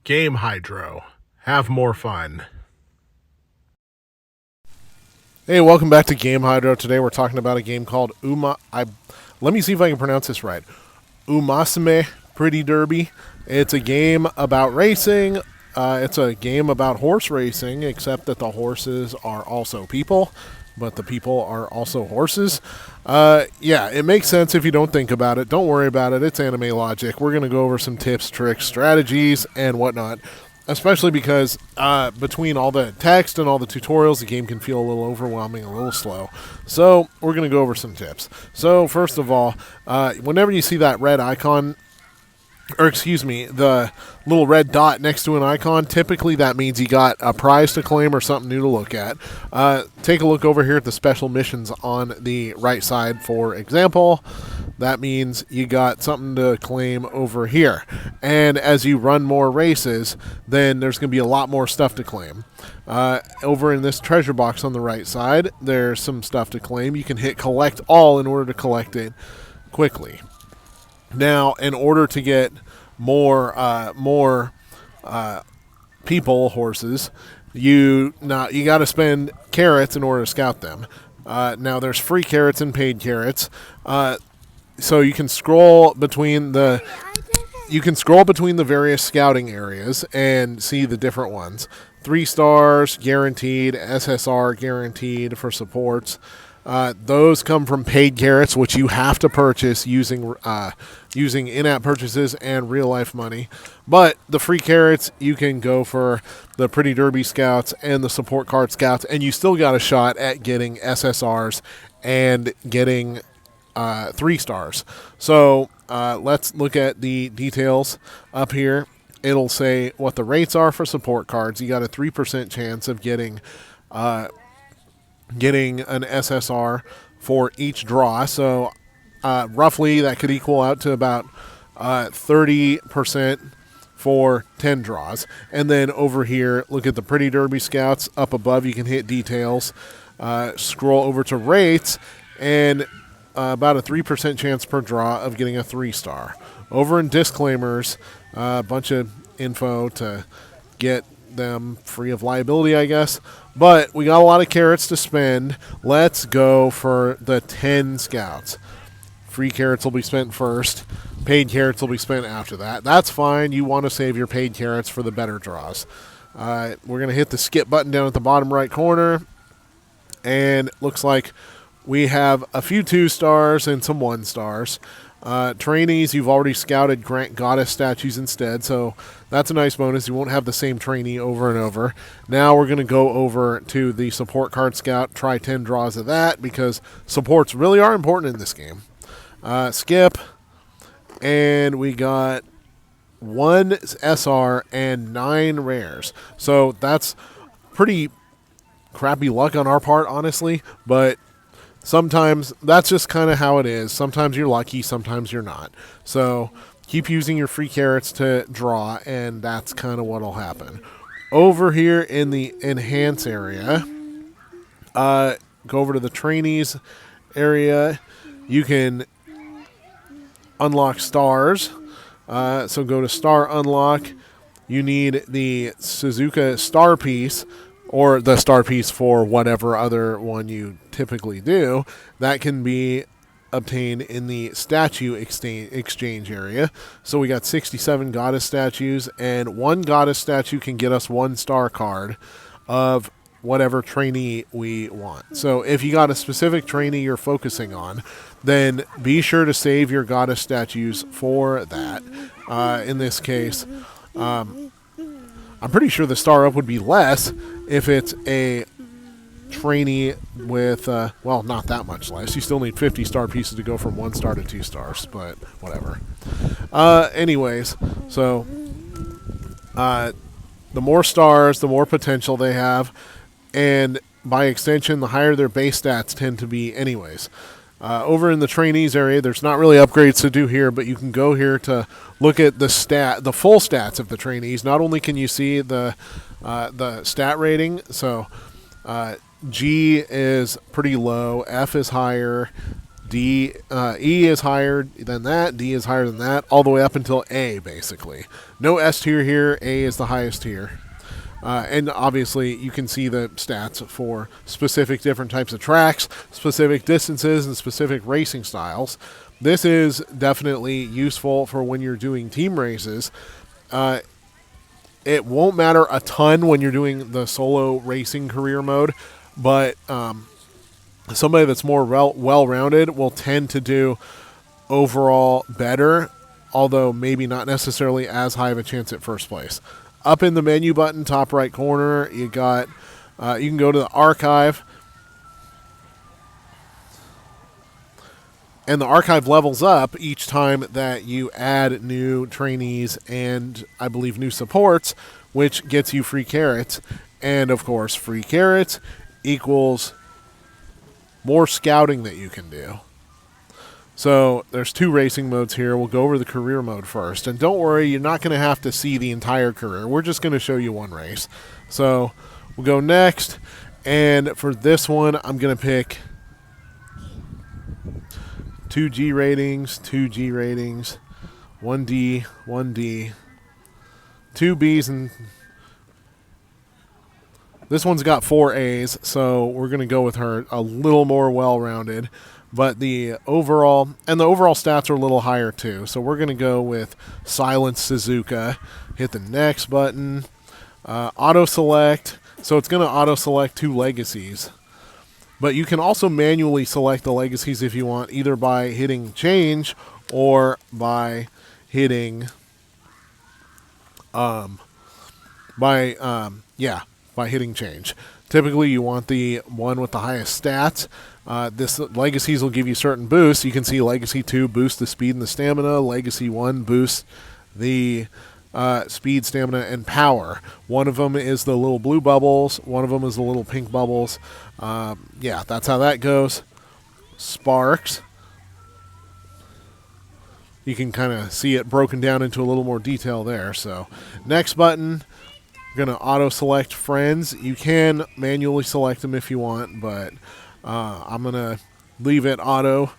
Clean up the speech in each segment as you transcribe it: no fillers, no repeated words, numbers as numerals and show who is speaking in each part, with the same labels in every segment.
Speaker 1: Game Hydro. Have more fun. Hey, welcome back to Game Hydro. Today we're talking about a game called let me see if I can pronounce this right. Umamusume Pretty Derby. It's a game about racing. It's a game about horse racing, except that the horses are also people, but the people are also horses. Yeah, it makes sense if you don't think about it. Don't worry about it. It's anime logic. We're going to go over some tips, tricks, strategies, and whatnot, especially because between all the text and all the tutorials, the game can feel a little overwhelming, a little slow. So we're going to go over some tips. So first of all, whenever you see that red icon, or excuse me, the little red dot next to an icon, typically that means you got a prize to claim or something new to look at. Take a look over here at the special missions on the right side, for example. That means you got something to claim over here. And as you run more races, then there's going to be a lot more stuff to claim. Over in this treasure box on the right side, there's some stuff to claim. You can hit collect all in order to collect it quickly. Now, in order to get more people horses, you got to spend carats in order to scout them. Now, there's free carats and paid carats. So you can scroll between the various scouting areas and see the different ones. 3 stars guaranteed, SSR guaranteed for supports. Those come from paid carats, which you have to purchase using in-app purchases and real-life money. But the free carats, you can go for the Pretty Derby Scouts and the Support Card Scouts, and you still got a shot at getting SSRs and getting 3 stars. So let's look at the details up here. It'll say what the rates are for support cards. You got a 3% chance of getting an SSR for each draw. So roughly that could equal out to about 30% for 10 draws. And then over here, look at the Pretty Derby Scouts. Up above, you can hit details. Scroll over to rates, and about a 3% chance per draw of getting a 3-star. Over in disclaimers, a bunch of info to get them free of liability, I guess. But we got a lot of carats to spend. Let's go for the 10 scouts. Free carats will be spent first. Paid carats will be spent after that. That's fine. You want to save your paid carats for the better draws. We're going to hit the skip button down at the bottom right corner. And it looks like we have a few 2-stars and some 1-stars. Trainees, you've already scouted grant goddess statues instead, so that's a nice bonus. You won't have the same trainee over and over. Now we're going to go over to the support card scout, try 10 draws of that, because supports really are important in this game. Skip, and we got 1 SR and 9 rares. So that's pretty crappy luck on our part, honestly, but sometimes that's just kind of how it is. Sometimes you're lucky, sometimes you're not. So keep using your free carats to draw, and that's kind of what'll happen. Over here in the enhance area, go over to the trainees area. You can unlock stars. So go to star unlock. You need the Suzuka star piece, or the star piece for whatever other one you typically do. That can be obtained in the statue exchange area. So we got 67 goddess statues, and 1 goddess statue can get us 1 star card of whatever trainee we want. So if you got a specific trainee you're focusing on, then be sure to save your goddess statues for that. In this case, I'm pretty sure the star up would be less if it's a trainee with, well, not that much less. You still need 50 star pieces to go from 1 star to 2 stars, but whatever. Anyways, so the more stars, the more potential they have, and by extension, the higher their base stats tend to be anyways. Over in the trainees area, there's not really upgrades to do here, but you can go here to look at the full stats of the trainees. Not only can you see the stat rating, so G is pretty low, F is higher, E is higher than that, D is higher than that, all the way up until A, basically. No S tier here, A is the highest tier. And obviously, you can see the stats for specific different types of tracks, specific distances, and specific racing styles. This is definitely useful for when you're doing team races. It won't matter a ton when you're doing the solo racing career mode, but somebody that's more well-rounded will tend to do overall better, although maybe not necessarily as high of a chance at first place. Up in the menu button, top right corner, you got you can go to the archive, and the archive levels up each time that you add new trainees and, I believe, new supports, which gets you free carats. And, of course, free carats equals more scouting that you can do. So there's 2 racing modes here. We'll go over the career mode first. And don't worry, you're not going to have to see the entire career. We're just going to show you one race. So we'll go next. And for this one, I'm going to pick 2 G ratings, 2 G ratings, 1 D, 1 D, 2 Bs, and this one's got 4 A's, so we're going to go with her, a little more well-rounded. But the overall stats are a little higher too. So we're going to go with Silent Suzuka. Hit the next button. Auto-select. So it's going to auto-select 2 legacies. But you can also manually select the legacies if you want, either by hitting change or by hitting by hitting change. Typically, you want the one with the highest stats. This legacies will give you certain boosts. You can see Legacy 2 boosts the speed and the stamina. Legacy 1 boosts the speed, stamina, and power. One of them is the little blue bubbles. One of them is the little pink bubbles. That's how that goes. Sparks. You can kind of see it broken down into a little more detail there. So, next button, we're going to auto-select friends. You can manually select them if you want, but I'm going to leave it auto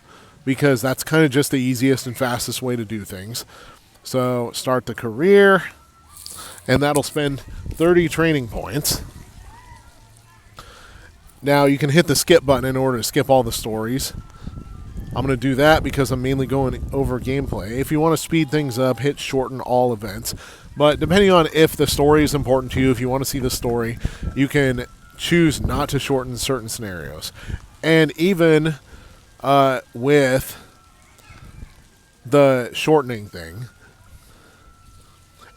Speaker 1: because that's kind of just the easiest and fastest way to do things. So, start the career, and that'll spend 30 training points. Now, you can hit the skip button in order to skip all the stories. I'm going to do that because I'm mainly going over gameplay. If you want to speed things up, hit shorten all events. But depending on if the story is important to you, if you want to see the story, you can choose not to shorten certain scenarios. And even with the shortening thing,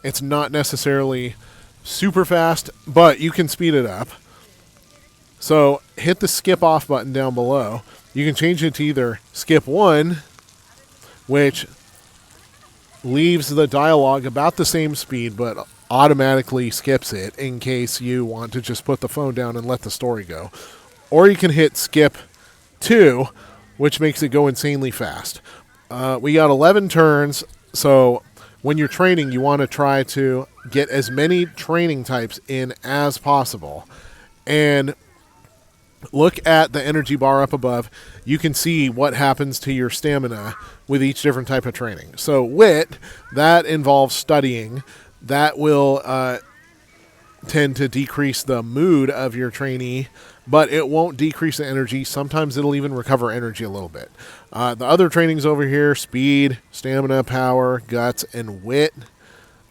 Speaker 1: it's not necessarily super fast, but you can speed it up. So hit the skip off button down below. You can change it to either skip 1, which leaves the dialogue about the same speed, but automatically skips it in case you want to just put the phone down and let the story go. Or you can hit skip 2, which makes it go insanely fast. We got 11 turns, so when you're training, you want to try to get as many training types in as possible. And look at the energy bar up above. You can see what happens to your stamina with each different type of training. So wit, that involves studying. That will tend to decrease the mood of your trainee, but it won't decrease the energy. Sometimes it'll even recover energy a little bit. The other trainings over here, speed, stamina, power, guts, and wit.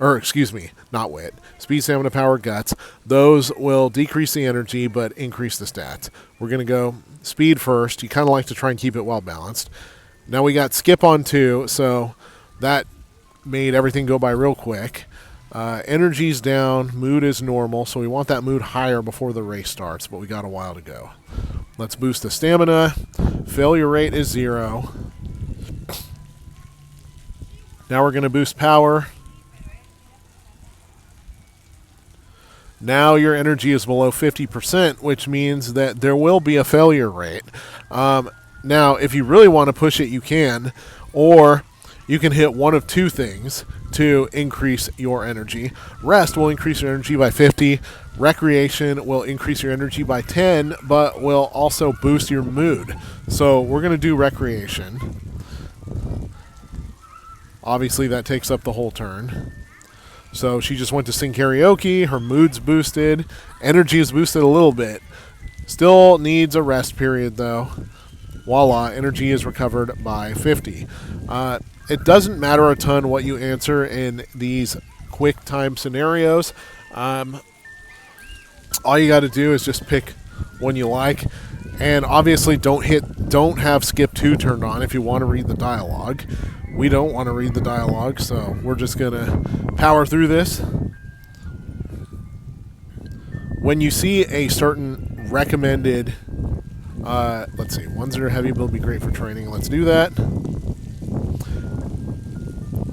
Speaker 1: Or, excuse me, not wit. Speed, stamina, power, guts. Those will decrease the energy, but increase the stats. We're going to go speed first. You kind of like to try and keep it well balanced. Now we got skip on 2, so that made everything go by real quick. Energy's down. Mood is normal, so we want that mood higher before the race starts, but we got a while to go. Let's boost the stamina. Failure rate is 0. Now we're going to boost power. Now your energy is below 50%, which means that there will be a failure rate. Now, if you really want to push it, you can. Or you can hit one of two things to increase your energy. Rest will increase your energy by 50. Recreation will increase your energy by 10, but will also boost your mood. So we're going to do recreation. Obviously, that takes up the whole turn. So she just went to sing karaoke. Her mood's boosted. Energy is boosted a little bit. Still needs a rest period, though. Voila, energy is recovered by 50. It doesn't matter a ton what you answer in these quick time scenarios. All you got to do is just pick one you like. And obviously don't have skip 2 turned on if you want to read the dialogue. We don't want to read the dialogue, so we're just going to power through this. When you see a certain recommended, let's see, ones that are heavy will be great for training. Let's do that.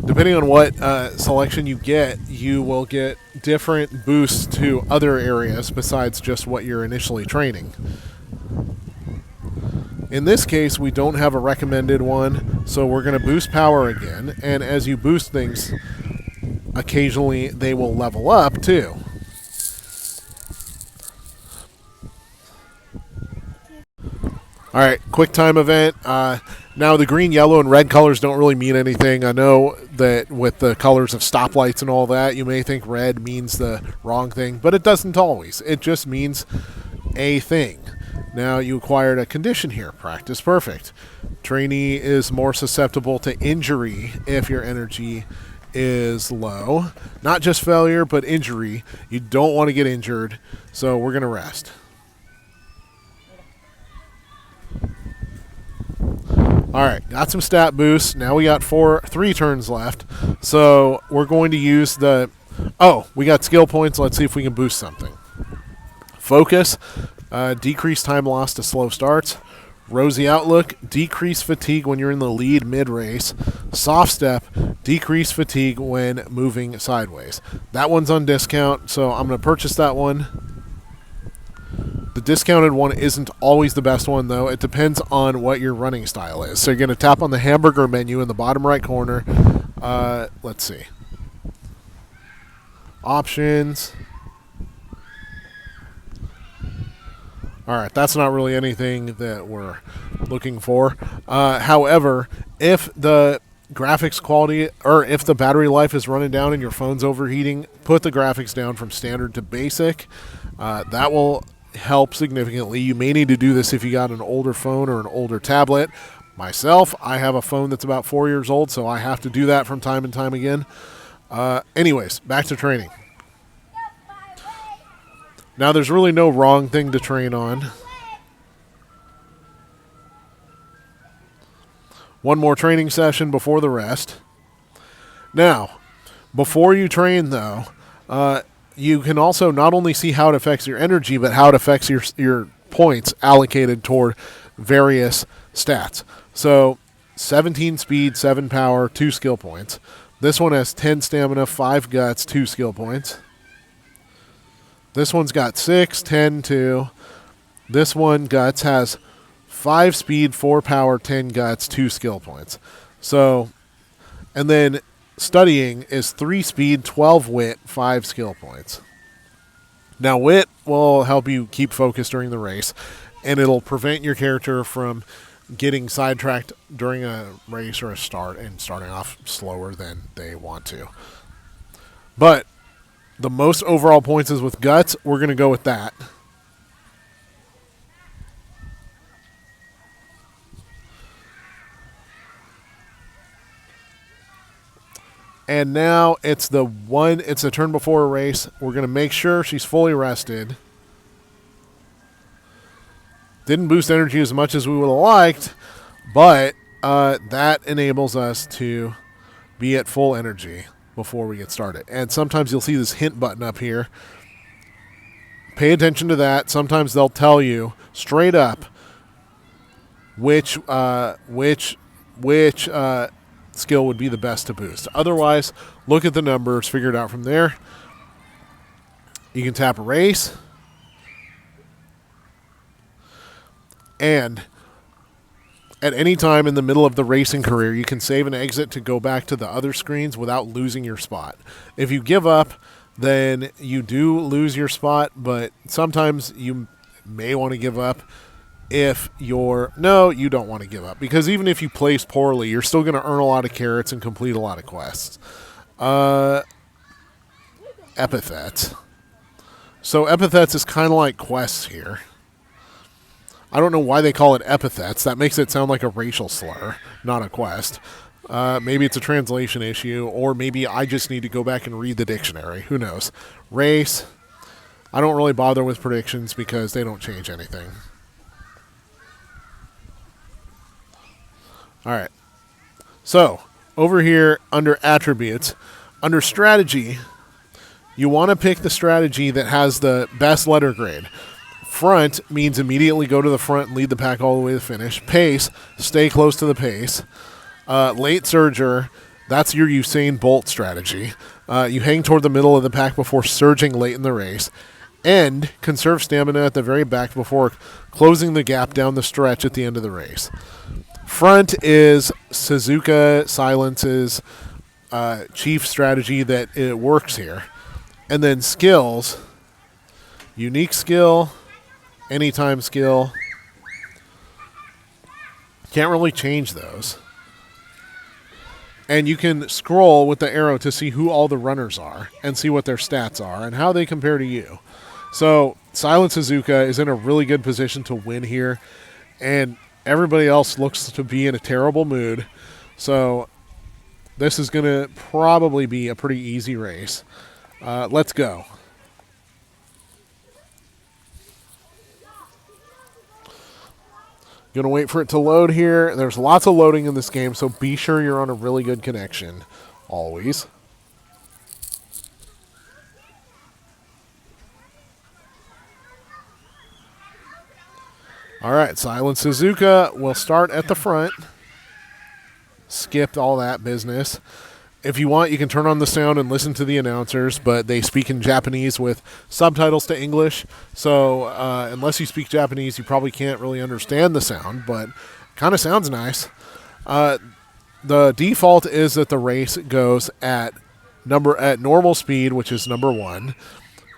Speaker 1: Depending on what selection you get, you will get different boosts to other areas besides just what you're initially training. In this case, we don't have a recommended one, so we're going to boost power again. And as you boost things, occasionally they will level up too. All right, quick time event. Now the green, yellow, and red colors don't really mean anything. I know that with the colors of stoplights and all that, you may think red means the wrong thing, but it doesn't always. It just means a thing. Now you acquired a condition here. Practice perfect. Trainee is more susceptible to injury if your energy is low. Not just failure, but injury. You don't want to get injured, so we're going to rest. All right, got some stat boosts. Now we got 3 turns left. So we're going to use the... Oh, we got skill points. Let's see if we can boost something. Focus, decrease time lost to slow starts. Rosy outlook, decrease fatigue when you're in the lead mid-race. Soft step, decrease fatigue when moving sideways. That one's on discount, so I'm going to purchase that one. The discounted one isn't always the best one, though. It depends on what your running style is. So you're going to tap on the hamburger menu in the bottom right corner. Let's see. Options. All right, that's not really anything that we're looking for. However, if the graphics quality or if the battery life is running down and your phone's overheating, put the graphics down from standard to basic. That will help significantly. You may need to do this if you got an older phone or an older tablet. Myself, I have a phone that's about 4 years old, so I have to do that from time and time again. Anyways, back to training. Now, there's really no wrong thing to train on. One more training session before the rest. Now, before you train, though, you can also not only see how it affects your energy, but how it affects your points allocated toward various stats. So, 17 speed, 7 power, 2 skill points. This one has 10 stamina, 5 guts, 2 skill points. This one's got 6, 10, 2. This one, guts, has 5 speed, 4 power, 10 guts, 2 skill points. So, and then studying is 3 speed, 12 wit, 5 skill points. Now, wit will help you keep focused during the race, and it'll prevent your character from getting sidetracked during a race or a start and starting off slower than they want to. But the most overall points is with guts. We're going to go with that. And now it's the turn before a race. We're going to make sure she's fully rested. Didn't boost energy as much as we would have liked, but that enables us to be at full energy before we get started. And sometimes you'll see this hint button up here. Pay attention to that. Sometimes they'll tell you straight up which skill would be the best to boost. Otherwise, look at the numbers, figure it out from there. You can tap erase. And At any time in the middle of the racing career, you can save and exit to go back to the other screens without losing your spot. If you give up, then you do lose your spot, but sometimes you may want to give up if you're... No, you don't want to give up, because even if you place poorly, you're still going to earn a lot of carats and complete a lot of quests. Epithets. So epithets is kind of like quests here. I don't know why they call it epithets. That makes it sound like a racial slur, not a quest. Maybe it's a translation issue, or maybe I just need to go back and read the dictionary. Who knows? Race. I don't really bother with predictions because they don't change anything. All right. So, over here under attributes, under strategy, you want to pick the strategy that has the best letter grade. Front means immediately go to the front and lead the pack all the way to the finish. Pace, stay close to the pace. Late surger, that's your Usain Bolt strategy. You hang toward the middle of the pack before surging late in the race. End, conserve stamina at the very back before closing the gap down the stretch at the end of the race. Front is Suzuka Silence's chief strategy that it works here. And then skills, unique skill, anytime skill. Can't really change those. And you can scroll with the arrow to see who all the runners are and see what their stats are and how they compare to you. So Silent Suzuka is in a really good position to win here, and everybody else looks to be in a terrible mood. So this is going to probably be a pretty easy race. Let's go. Going to wait for it to load here. There's lots of loading in this game, so be sure you're on a really good connection always. All right, Silent Suzuka will start at the front. Skipped all that business. If you want, you can turn on the sound and listen to the announcers, but they speak in Japanese with subtitles to English. So unless you speak Japanese, you probably can't really understand the sound, but kind of sounds nice. The default is that the race goes at normal speed, which is number 1.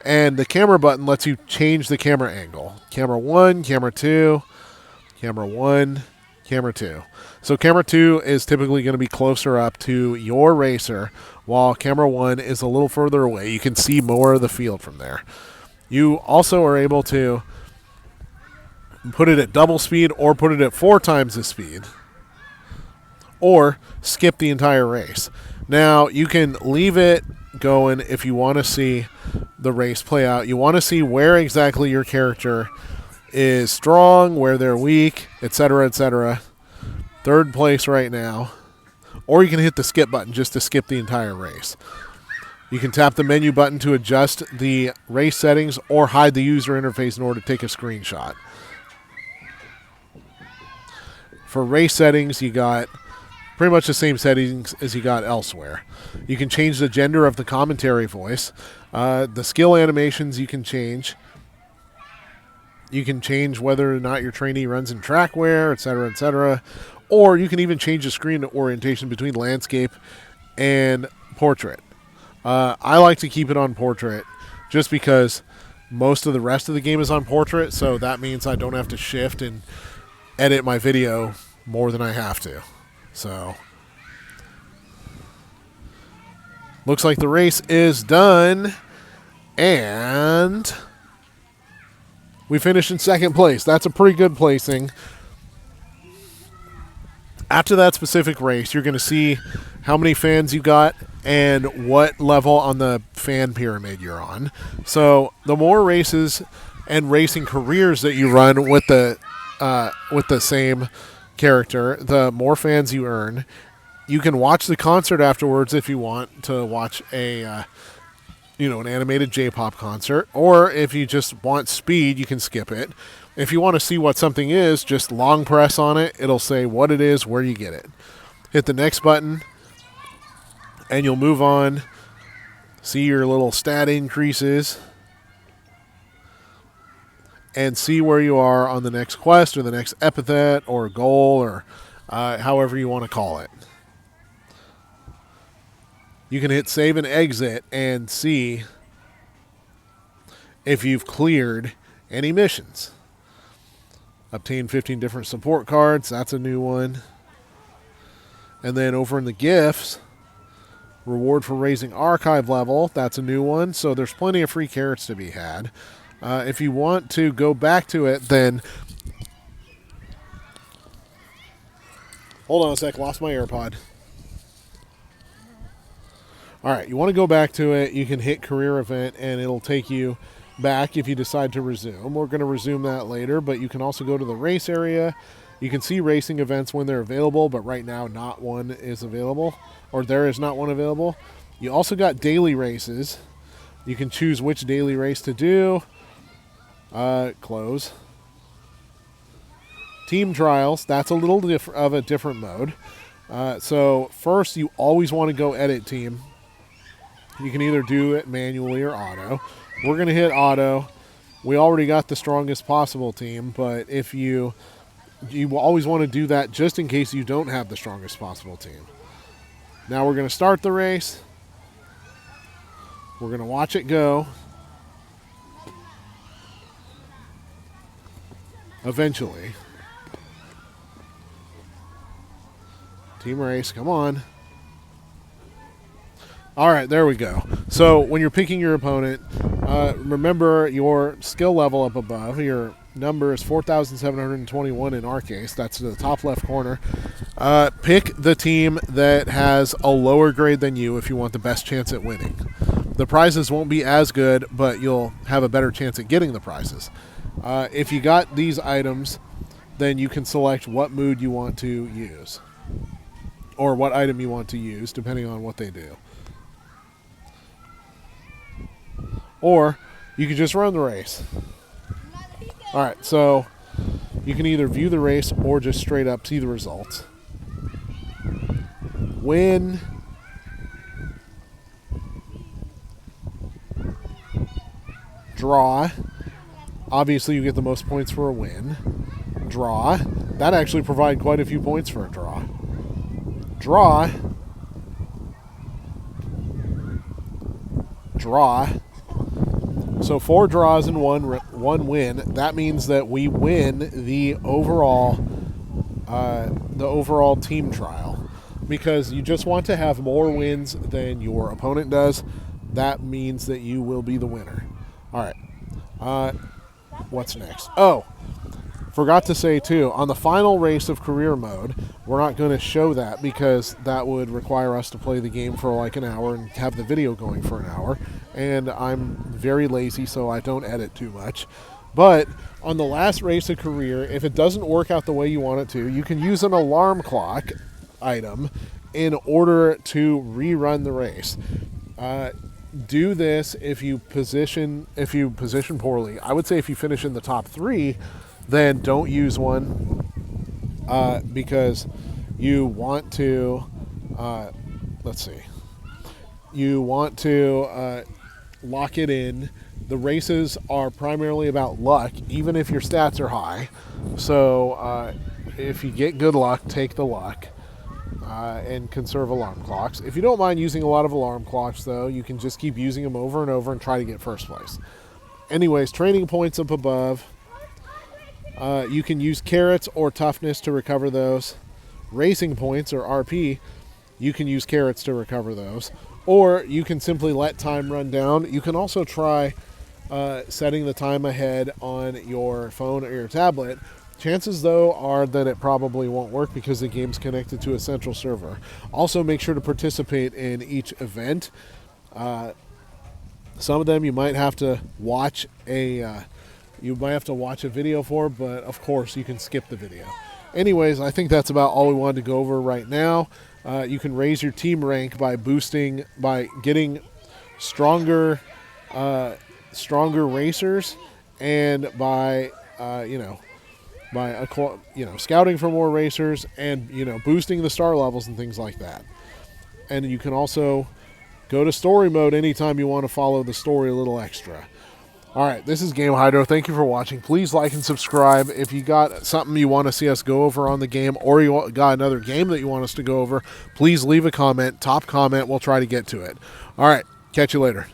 Speaker 1: And the camera button lets you change the camera angle. Camera 1, camera 2, camera 1, camera 2. So camera 2 is typically going to be closer up to your racer, while camera 1 is a little further away. You can see more of the field from there. You also are able to put it at double speed or put it at 4 times the speed, or skip the entire race. Now, you can leave it going if you want to see the race play out. You want to see where exactly your character is strong, where they're weak, etc., etc. 3rd place right now. Or you can hit the skip button just to skip the entire race. You can tap the menu button to adjust the race settings or hide the user interface in order to take a screenshot. For race settings, you got pretty much the same settings as you got elsewhere. You can change the gender of the commentary voice. The skill animations you can change. You can change whether or not your trainee runs in track wear, etc., etc. Or you can even change the screen orientation between landscape and portrait. I like to keep it on portrait just because most of the rest of the game is on portrait, so that means I don't have to shift and edit my video more than I have to. So, looks like the race is done, and we finished in 2nd place. That's a pretty good placing. After that specific race, you're going to see how many fans you got and what level on the fan pyramid you're on. So the more races and racing careers that you run with the same character, the more fans you earn. You can watch the concert afterwards if you want to watch an animated J-pop concert, or if you just want speed, you can skip it. If you want to see what something is, just long press on it. It'll say what it is, where you get it. Hit the next button, and you'll move on. See your little stat increases, and see where you are on the next quest or the next epithet or goal or however you want to call it. You can hit save and exit and see if you've cleared any missions. Obtain 15 different support cards. That's a new one. And then over in the gifts, reward for raising archive level. That's a new one. So there's plenty of free carats to be had. If you want to go back to it, then... Hold on a sec. Lost my AirPod. All right. You want to go back to it. You can hit career event, and it'll take you back if you decide to resume. We're going to resume that later, but you can also go to the race area. You can see racing events when they're available, but right now not one is available, or there is not one available. You also got daily races. You can choose which daily race to do. Close. Team trials, that's a little of a different mode. So first, you always want to go edit team. You can either do it manually or auto. We're going to hit auto. We already got the strongest possible team, but if you always want to do that just in case you don't have the strongest possible team. Now we're going to start the race. We're going to watch it go. Eventually. Team race, come on. All right, there we go. So when you're picking your opponent, remember your skill level up above. Your number is 4,721 in our case. That's the top left corner. Pick the team that has a lower grade than you if you want the best chance at winning. The prizes won't be as good, but you'll have a better chance at getting the prizes. If you got these items, then you can select what mood you want to use, or what item you want to use, depending on what they do. Or you can just run the race. All right, so you can either view the race or just straight up see the results. Win. Draw. Obviously, you get the most points for a win. Draw. That actually provides quite a few points for a draw. Draw. Draw. So 4 draws and one win. That means that we win the overall team trial, because you just want to have more wins than your opponent does. That means that you will be the winner. All right. What's next? Oh, forgot to say too, on the final race of career mode, we're not going to show that because that would require us to play the game for like an hour and have the video going for an hour. And I'm very lazy, so I don't edit too much. But on the last race of career, if it doesn't work out the way you want it to, you can use an alarm clock item in order to rerun the race. Do this if you position poorly. I would say if you finish in the top 3, then don't use one because you want to. Let's see. You want to lock it in. The races are primarily about luck, even if your stats are high. So if you get good luck, take the luck. And conserve alarm clocks. If you don't mind using a lot of alarm clocks, though, you can just keep using them over and over and try to get first place. Anyways, training points up above. You can use carats or toughness to recover those. Racing points, or RP, you can use carats to recover those. Or you can simply let time run down. You can also try setting the time ahead on your phone or your tablet. Chances, though, are that it probably won't work because the game's connected to a central server. Also, make sure to participate in each event. Some of them you might have to watch a video for, but of course you can skip the video. Anyways, I think that's about all we wanted to go over right now. You can raise your team rank by getting stronger racers, and by scouting for more racers, and boosting the star levels and things like that. And you can also go to story mode anytime you want to follow the story a little extra. All right, this is Game Hydro. Thank you for watching. Please like and subscribe. If you got something you want to see us go over on the game, or you got another game that you want us to go over, please leave a comment. Top comment. We'll try to get to it. All right, catch you later.